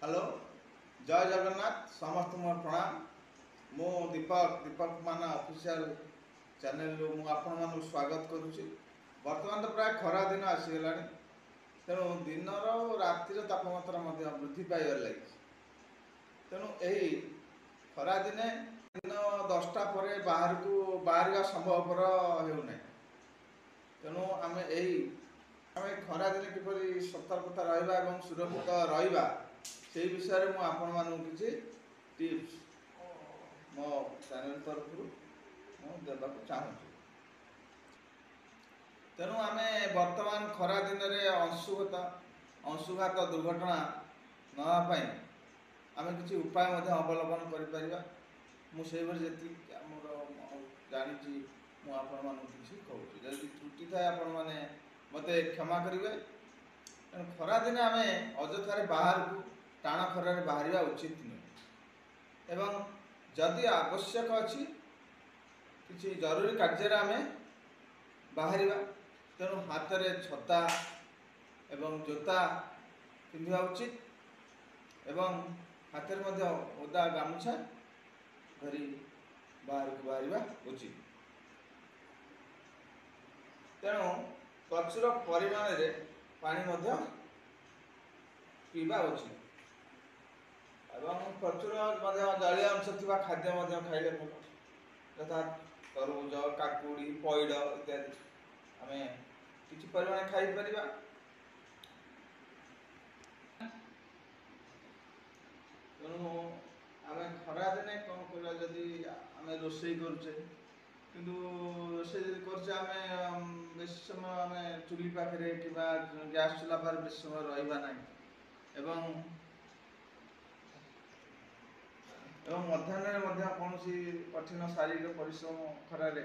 Hello जय जगन्नाथ समस्त मोर प्रणाम। मु दीपक मान ऑफिशियल चैनल मु आपण मान स्वागत करुच्ची। वर्तमान तो प्राय खरा दिन आसीगला तेणु दिन रातिर तापमात्रा वृद्धि पाइबार लगी। तेणु यही खरा दिने दिन 10टा पर बाहर को बाहर संभवपर होना। तेणु आम यही खरा दिन किपरि सतर्कता रहिबा एवं सुरक्षित रहिबा से विषय में आपण मानू किसी टिप्स मो चैनल तरफ देवा चाहूँ। तेणु आम वर्तमान खरा दिन में अंशुघात दुर्घटना नापी आम किसी उपाय अवलंबन कर मुझे जी जानी मुझे कहूँ जदि त्रुटि थाए आपण मैंने मत क्षमा करेंगे। खरा दिन आम अजथार बाहर को टाण खरार बाहर उचित नुहे एवं जदि आवश्यक अच्छी किसी जरूरी कार्य आम बाहर तेणु हाथ में छता एवं जोता पिंधा उचित एवं हाथ में ओदा गामुछा धरी बाहर को बाहर उचित। तेणु प्रचुर परिमाण रे पानी पीवा उचित एवं प्रचुर जलीय अंश थी खाद्य खाइले भल यथा तरबुज काकुड़ी पैड इत्यादि आम किसी परिमाण खाई परिबा। तेणु आम खरा दिने कौन कर जदि आम रोषे करुचे किंतु रोषे जदि आम बेसी समय आम चुली पाखे कि गैस चूल्हा पर बेसी समय रहा ना एवं मध्याह्न कौन कठिन शारीरिक परिश्रम खरारे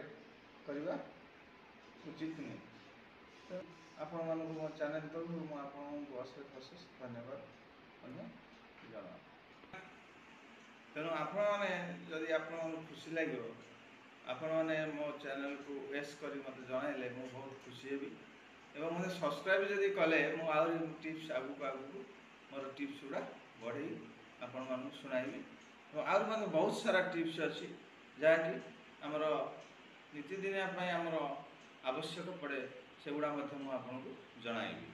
करवा उचित नहीं। आपण मानक मो चैनल तरफ मुझे अशेष धन्यवाद जना। तेणु आपण मैंने जदि आपण खुशी लगे आपण मैंने मो चैनल को वेस्ट कर मत जनइले मुझे बहुत खुशी हेबी एवं मतलब सब्सक्राइब जदि कले मुझे टिप्स आगू मोर टिप्स गुड़ा बढ़े आपण मान शुणाइबी। आउर मतलब बहुत सारा टिप्स अच्छी जहाँकि आमर नीतिदिनिया आमर आवश्यक पड़े से गुड़ा आपको जनइबी।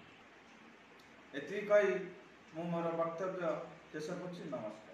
एति कही मु मोर वक्तव्य शेष कर नमस्कार।